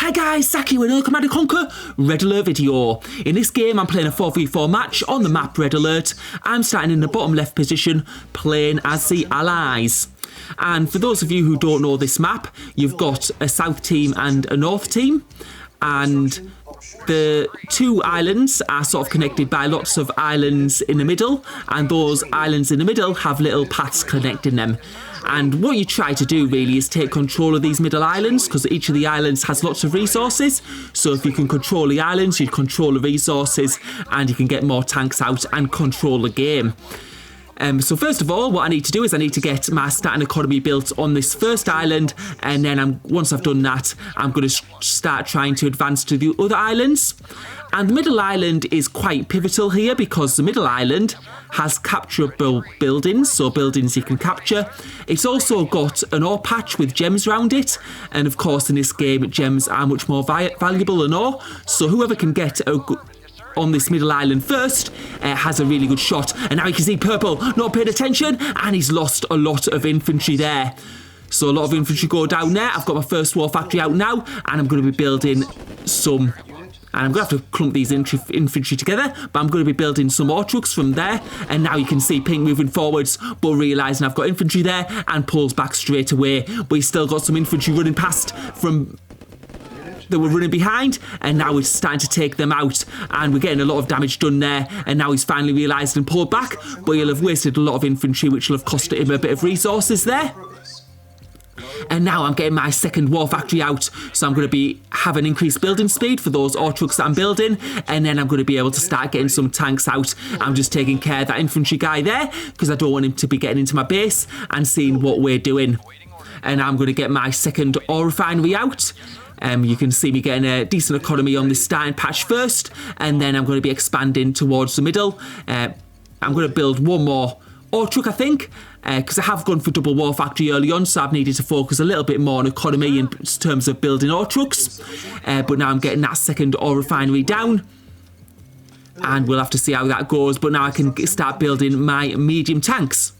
Hi guys, Saki with another Command & Conquer Red Alert video. In this game I'm playing a 4v4 match on the map Red Alert. I'm starting in the bottom left position playing as the Allies. And for those of you who don't know this map, you've got a south team and a north team. And the two islands are sort of connected by lots of islands in the middle, and those islands in the middle have little paths connecting them. And what you try to do really is take control of these middle islands, because each of the islands has lots of resources. So if you can control the islands, you control the resources, and you can get more tanks out and control the game. So first of all, what I need to do is I need to get my starting economy built on this first island, and then once I've done that, I'm going to start trying to advance to the other islands. And the middle island is quite pivotal here because the middle island has capturable buildings, so buildings you can capture. It's also got an ore patch with gems around it, and of course in this game gems are much more valuable than ore, so whoever can get on this middle island first has a really good shot. And now you can see Purple not paying attention, and he's lost a lot of infantry there. So a lot of infantry go down there. I've got my first war factory out now, and I'm going to be building some, and I'm going to have to clump these infantry together, but I'm going to be building some ore trucks from there. And now you can see Pink moving forwards, but realising I've got infantry there, and pulls back straight away. But he's still got some infantry running past from that were running behind, and now we're starting to take them out, and we're getting a lot of damage done there. And now he's finally realised and pulled back, but he'll have wasted a lot of infantry, which will have cost him a bit of resources there. And now I'm getting my second war factory out, so I'm going to have an increased building speed for those ore trucks that I'm building, and then I'm going to be able to start getting some tanks out. I'm just taking care of that infantry guy there because I don't want him to be getting into my base and seeing what we're doing. And I'm going to get my second ore refinery out. You can see me getting a decent economy on this starting patch first, and then I'm going to be expanding towards the middle. I'm going to build one more ore truck, I think, because I have gone for double war factory early on, so I've needed to focus a little bit more on economy in terms of building ore trucks. But now I'm getting that second ore refinery down, and we'll have to see how that goes. But now I can start building my medium tanks.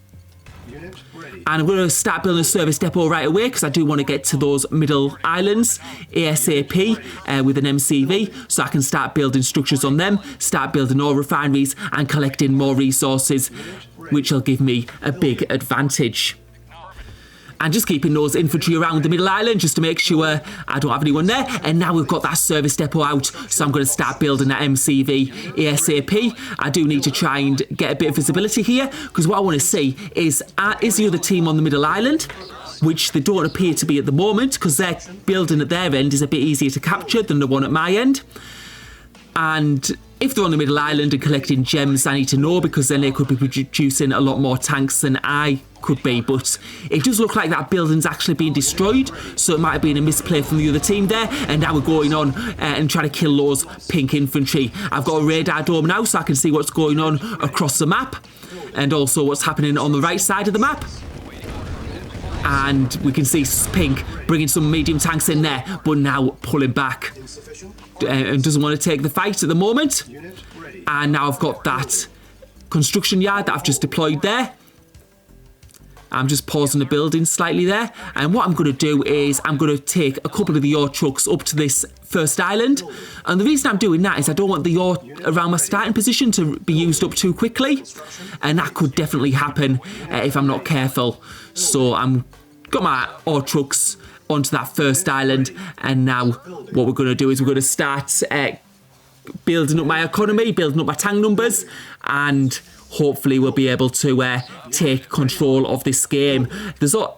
And I'm going to start building a service depot right away because I do want to get to those middle islands ASAP with an MCV, so I can start building structures on them, start building ore refineries and collecting more resources, which will give me a big advantage. And just keeping those infantry around the middle island just to make sure I don't have anyone there. And now we've got that service depot out, so I'm going to start building that MCV ASAP. I do need to try and get a bit of visibility here, because what I want to see is the other team on the middle island, which they don't appear to be at the moment, because their building at their end is a bit easier to capture than the one at my end. And if they're on the middle island and collecting gems, I need to know, because then they could be producing a lot more tanks than I could be. But it does look like that building's actually being destroyed, so it might have been a misplay from the other team there. And now we're going on and trying to kill those pink infantry. I've got a radar dome now, so I can see what's going on across the map, and also what's happening on the right side of the map. And we can see Pink bringing some medium tanks in there, but now pulling back and doesn't want to take the fight at the moment. And now I've got that construction yard that I've just deployed there. I'm just pausing the building slightly there, and what I'm going to do is I'm going to take a couple of the ore trucks up to this first island. And the reason I'm doing that is I don't want the ore around my starting position to be used up too quickly, and that could definitely happen if I'm not careful. So I'm got my ore trucks onto that first island, and now what we're going to do is we're going to start building up my economy, building up my tank numbers, and hopefully we'll be able to take control of this game.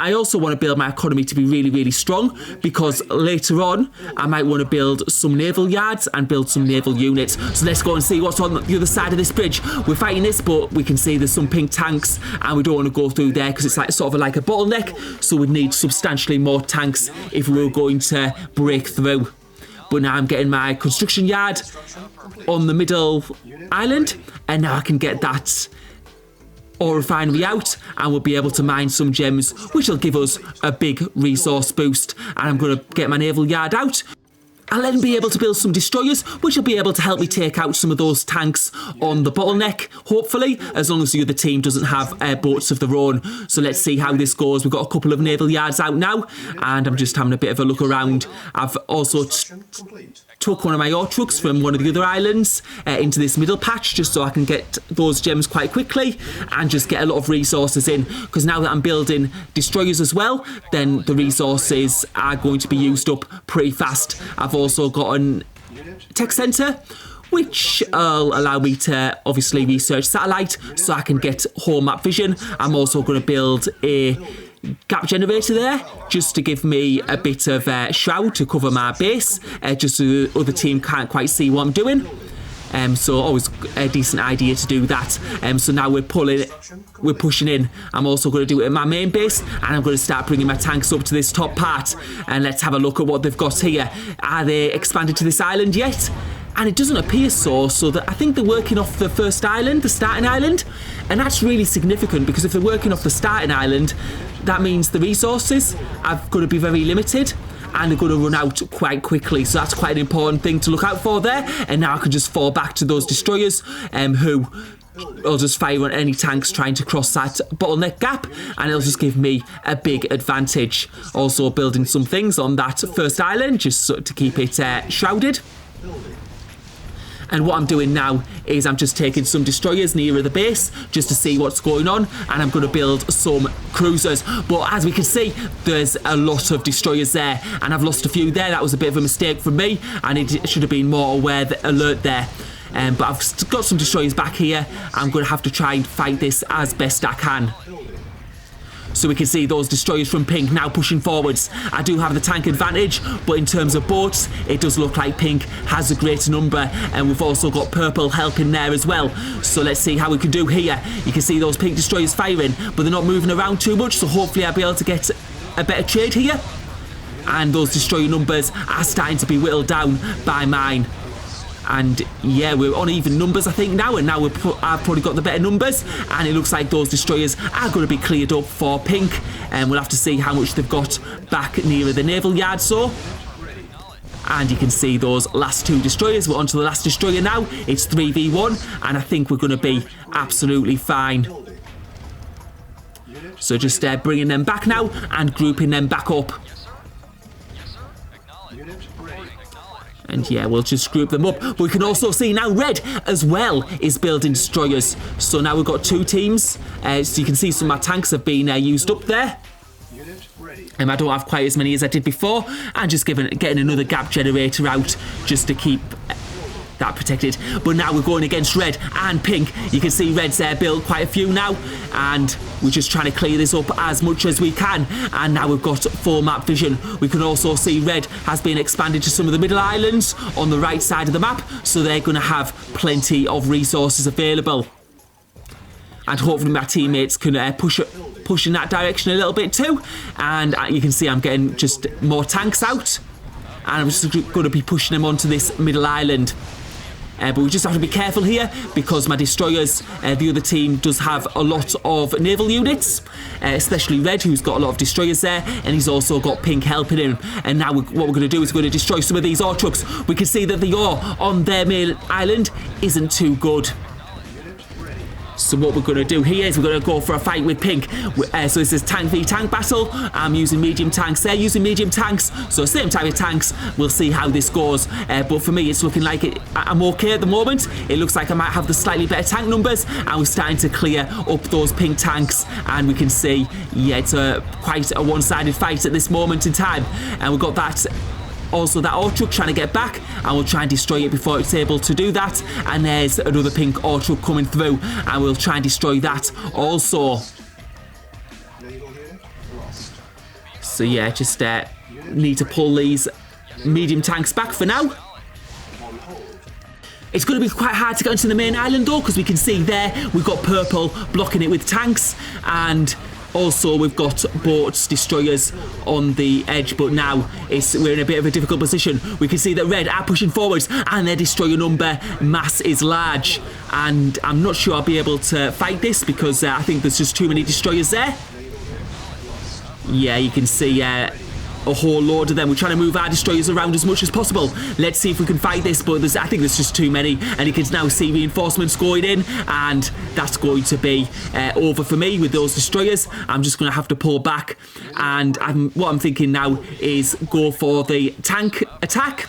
I also want to build my economy to be really, really strong, because later on I might want to build some naval yards and build some naval units. So let's go and see what's on the other side of this bridge. We're fighting this, but we can see there's some pink tanks, and we don't want to go through there because it's like sort of like a bottleneck, so we'd need substantially more tanks if we were going to break through. But now I'm getting my construction yard on the middle island, and now I can get that ore refinery out, and we'll be able to mine some gems, which will give us a big resource boost. And I'm going to get my naval yard out. I'll then be able to build some destroyers, which will be able to help me take out some of those tanks on the bottleneck, hopefully, as long as the other team doesn't have boats of their own. So let's see how this goes. We've got a couple of naval yards out now, and I'm just having a bit of a look around. I've also took one of my ore trucks from one of the other islands into this middle patch, just so I can get those gems quite quickly and just get a lot of resources in, because now that I'm building destroyers as well, then the resources are going to be used up pretty fast. I've also got a tech centre, which will allow me to obviously research satellite so I can get whole map vision. I'm also going to build a gap generator there, just to give me a bit of shroud to cover my base, just so the other team can't quite see what I'm doing. So always a decent idea to do that. So now we're pushing in. I'm also going to do it in my main base, and I'm going to start bringing my tanks up to this top part. And let's have a look at what they've got here. Are they expanded to this island yet? And it doesn't appear so that I think they're working off the first island, the starting island. And that's really significant, because if they're working off the starting island, that means the resources are going to be very limited, and they're going to run out quite quickly. So that's quite an important thing to look out for there. And now I can just fall back to those destroyers who will just fire on any tanks trying to cross that bottleneck gap, and it'll just give me a big advantage. Also building some things on that first island just to keep it shrouded. And what I'm doing now is I'm just taking some destroyers nearer the base just to see what's going on, and I'm going to build some cruisers. But as we can see, there's a lot of destroyers there, and I've lost a few there. That was a bit of a mistake from me, and it should have been more alert there. But I've got some destroyers back here. I'm going to have to try and fight this as best I can. So we can see those destroyers from Pink now pushing forwards. I do have the tank advantage, but in terms of boats, it does look like Pink has a greater number, and we've also got Purple helping there as well. So let's see how we can do here. You can see those Pink destroyers firing, but they're not moving around too much, so hopefully I'll be able to get a better trade here. And those destroyer numbers are starting to be whittled down by mine. And yeah, we're on even numbers, I think, now. And now I've probably got the better numbers. And it looks like those destroyers are going to be cleared up for Pink. And we'll have to see how much they've got back nearer the naval yard. So, and you can see those last two destroyers. We're on to the last destroyer now. It's 3v1. And I think we're going to be absolutely fine. So just bringing them back now and grouping them back up. And yeah, we'll just group them up. But we can also see now Red as well is building destroyers. So now we've got two teams. So you can see some of my tanks have been used up there. I don't have quite as many as I did before. And just getting another gap generator out just to keep that protected. But now we're going against Red and Pink. You can see Red's built quite a few now, and we're just trying to clear this up as much as we can. And now we've got full map vision. We can also see Red has been expanded to some of the middle islands on the right side of the map, so they're going to have plenty of resources available. And hopefully my teammates can push in that direction a little bit too. And you can see I'm getting just more tanks out, and I'm just going to be pushing them onto this middle island. But we just have to be careful here, because my destroyers, the other team does have a lot of naval units, especially Red, who's got a lot of destroyers there, and he's also got Pink helping him. And now what we're going to do is we're going to destroy some of these ore trucks. We can see that the ore on their main island isn't too good. So what we're going to do here is we're going to go for a fight with Pink. So this is tank v tank battle. I'm using medium tanks. They're using medium tanks. So same type of tanks. We'll see how this goes. But for me, it's looking like I'm okay at the moment. It looks like I might have the slightly better tank numbers. And we're starting to clear up those Pink tanks. And we can see, yeah, it's quite a one-sided fight at this moment in time. And we've got that... Also, that ore truck trying to get back, and we'll try and destroy it before it's able to do that. And there's another Pink ore truck coming through, and we'll try and destroy that also. So yeah, just need to pull these medium tanks back for now. It's going to be quite hard to get into the main island though, because we can see there we've got Purple blocking it with tanks, and also we've got boats, destroyers on the edge. But now we're in a bit of a difficult position. We can see that Red are pushing forwards, and their destroyer number mass is large, and I'm not sure I'll be able to fight this, because I think there's just too many destroyers there. Yeah, you can see a whole load of them. We're trying to move our destroyers around as much as possible. Let's see if we can fight this, but I think there's just too many, and you can now see reinforcements going in, and that's going to be over for me with those destroyers. I'm just going to have to pull back, and what I'm thinking now is go for the tank attack.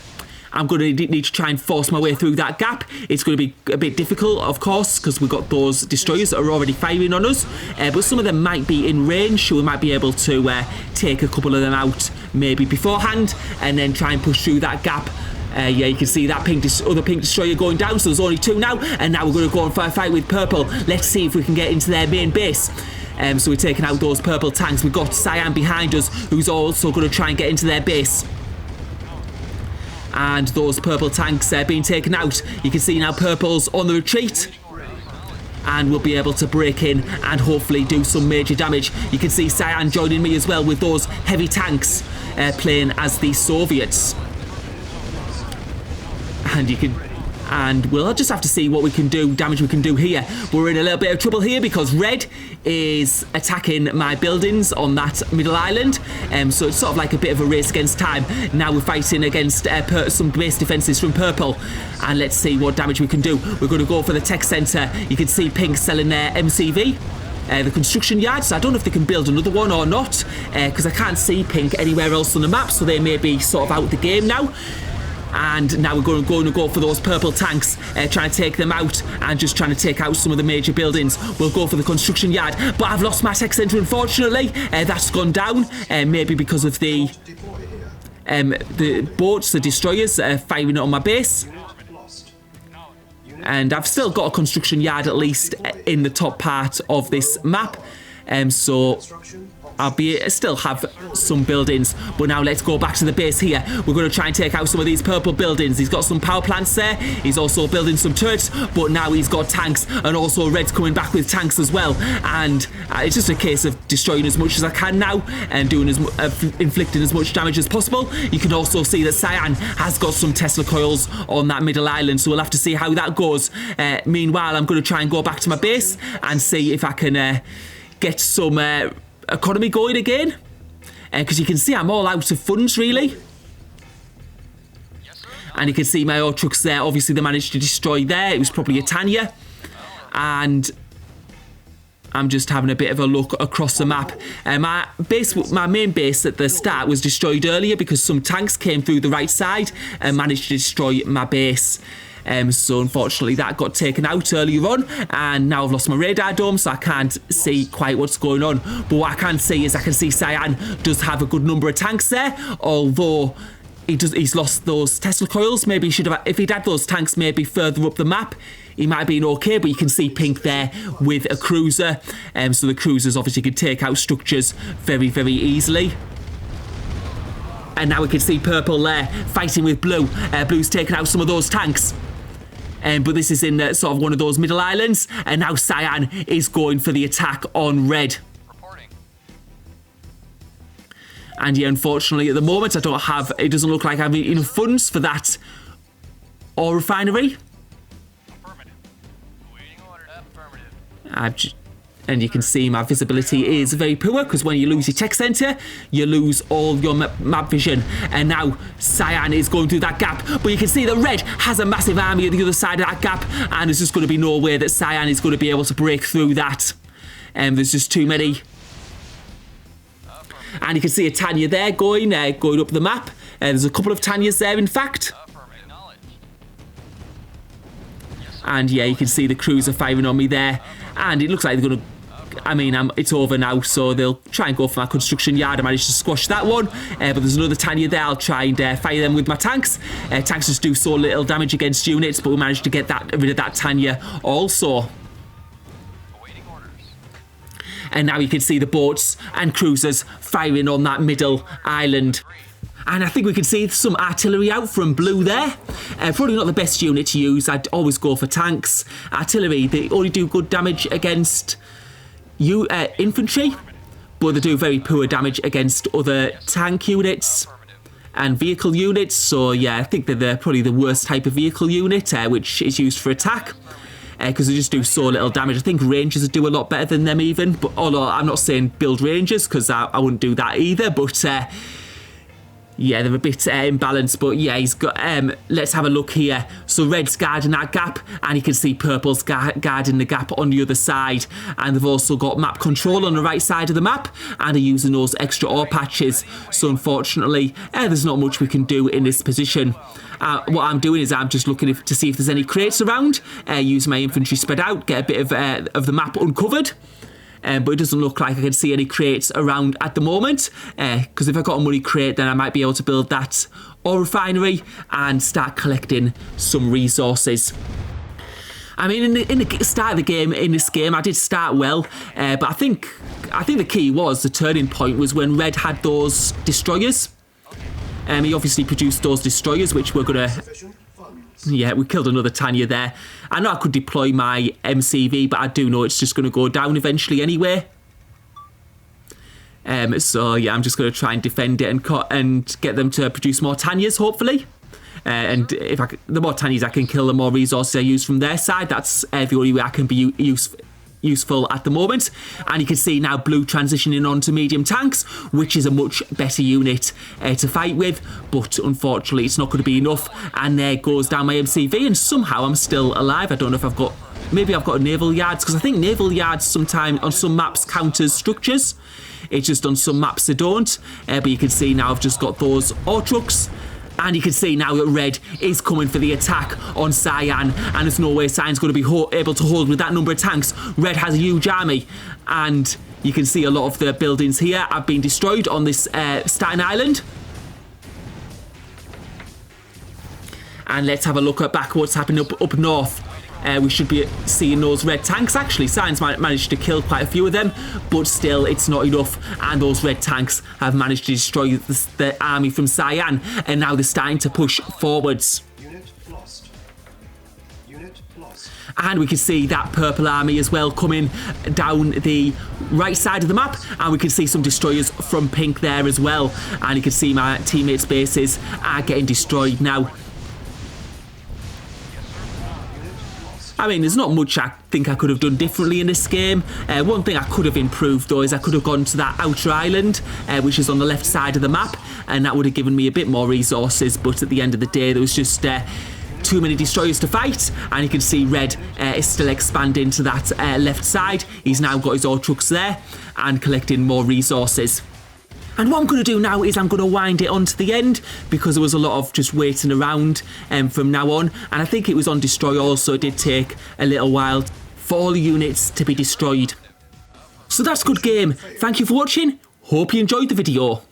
I'm going to need to try and force my way through that gap. It's going to be a bit difficult, of course, because we've got those destroyers that are already firing on us. But some of them might be in range, so we might be able to take a couple of them out maybe beforehand and then try and push through that gap. Yeah, you can see that other pink destroyer going down, so there's only 2 now. And now we're going to go and fight with purple. Let's see if we can get into their main base. So we're taking out those purple tanks. We've got Cyan behind us, who's also going to try and get into their base. And those purple tanks being taken out. You can see now purple's on the retreat, and we'll be able to break in and hopefully do some major damage. You can see Cyan joining me as well with those heavy tanks playing as the Soviets. And we'll just have to see what we can do, damage we can do here. We're in a little bit of trouble here because red is attacking my buildings on that middle island. So it's sort of like a bit of a race against time. Now we're fighting against some base defences from purple. And let's see what damage we can do. We're going to go for the tech centre. You can see pink selling their MCV. The construction yard, so I don't know if they can build another one or not, because I can't see pink anywhere else on the map, so they may be sort of out the game now. And now we're going to go for those purple tanks, trying to take them out and just trying to take out some of the major buildings. We'll go for the construction yard, but I've lost my tech centre, unfortunately. That's gone down, maybe because of the boats, the destroyers, firing on my base. And I've still got a construction yard, at least in the top part of this map. So I'll still have some buildings, but now let's go back to the base here. We're going to try and take out some of these purple buildings. He's got some power plants there. He's also building some turrets, but now he's got tanks, and also red's coming back with tanks as well. And it's just a case of destroying as much as I can now and doing inflicting as much damage as possible. You can also see that Cyan has got some Tesla coils on that middle island, so we'll have to see how that goes. Meanwhile, I'm going to try and go back to my base and see if I can get some economy going again, because you can see I'm all out of funds really. And you can see my oil trucks there. Obviously they managed to destroy there. It was probably a Tanya. And I'm just having a bit of a look across the map. My main base at the start was destroyed earlier because some tanks came through the right side and managed to destroy my base. So unfortunately that got taken out earlier on, and now I've lost my radar dome, so I can't see quite what's going on. But what I can see is I can see Cyan does have a good number of tanks there, although he's lost those Tesla coils. Maybe he should have, if he'd had those tanks maybe further up the map, he might have been okay. But you can see pink there with a cruiser, so the cruisers obviously could take out structures very, very easily. And now we can see purple there fighting with blue. Blue's taken out some of those tanks. But this is in sort of one of those middle islands. And now Cyan is going for the attack on red. Reporting. And yeah, unfortunately at the moment it doesn't look like I have enough funds for that ore refinery. Affirmative. Waiting order. Affirmative. And you can see my visibility is very poor, because when you lose your tech centre, you lose all your map vision. And now Cyan is going through that gap, but you can see that red has a massive army at the other side of that gap, and there's just going to be no way that Cyan is going to be able to break through that. There's just too many. And you can see a Tanya there going up the map. There's a couple of Tanyas there, in fact. And yeah, you can see the cruiser firing on me there. And it looks like they're going to... I mean, it's over now, so they'll try and go for my construction yard. I managed to squash that one. But there's another Tanya there. I'll try and fire them with my tanks. Tanks just do so little damage against units, but we managed to get rid of that Tanya also. Awaiting orders. And now you can see the boats and cruisers firing on that middle island. And I think we can see some artillery out from blue there. Probably not the best unit to use. I'd always go for tanks. Artillery, they only do good damage against infantry, but they do very poor damage against other tank units and vehicle units. So yeah, I think they're probably the worst type of vehicle unit, which is used for attack. Because they just do so little damage. I think Rangers do a lot better than them even. But although I'm not saying build Rangers, because I wouldn't do that either. But Yeah, they're a bit imbalanced, but yeah, he's got... let's have a look here. So red's guarding that gap, and you can see purple's guarding the gap on the other side. And they've also got map control on the right side of the map, and are using those extra ore patches. So unfortunately, there's not much we can do in this position. What I'm doing is I'm just looking to see if there's any crates around, use my infantry spread out, get a bit of the map uncovered. But it doesn't look like I can see any crates around at the moment, because if I got a money crate, then I might be able to build that ore refinery and start collecting some resources. I mean, in the start of the game, in this game, I did start well, but I think the key was, the turning point was when Red had those destroyers. He obviously produced those destroyers, which we're going to... Yeah, we killed another Tanya there. I know I could deploy my MCV, but I do know it's just going to go down eventually anyway. So yeah, I'm just going to try and defend it and get them to produce more Tanyas, hopefully. And the more Tanyas I can kill, the more resources I use from their side. That's the only way I can be useful at the moment. And you can see now blue transitioning onto medium tanks, which is a much better unit to fight with, but unfortunately it's not going to be enough. And there goes down my MCV, and somehow I'm still alive. I don't know if maybe I've got naval yards, because I think naval yards sometimes on some maps count as structures. It's just on some maps they don't. But you can see now I've just got those ore trucks. And you can see now that Red is coming for the attack on Cyan, and there's no way Cyan's going to be able to hold with that number of tanks. Red has a huge army, and you can see a lot of the buildings here have been destroyed on this Staten Island. And let's have a look at back what's happening up north. We should be seeing those red tanks. Actually, Cyan's managed to kill quite a few of them, but still, it's not enough. And those red tanks have managed to destroy the army from Cyan, and now they're starting to push forwards. Unit lost. Unit lost. And we can see that purple army as well coming down the right side of the map, and we can see some destroyers from pink there as well. And you can see my teammates' bases are getting destroyed now. I mean, there's not much I think I could have done differently in this game. One thing I could have improved, though, is I could have gone to that outer island, which is on the left side of the map, and that would have given me a bit more resources. But at the end of the day, there was just too many destroyers to fight, and you can see Red is still expanding to that left side. He's now got his ore trucks there and collecting more resources. And what I'm going to do now is I'm going to wind it on to the end, because there was a lot of just waiting around from now on. And I think it was on Destroy All, so it did take a little while for all the units to be destroyed. So that's a good game. Thank you for watching. Hope you enjoyed the video.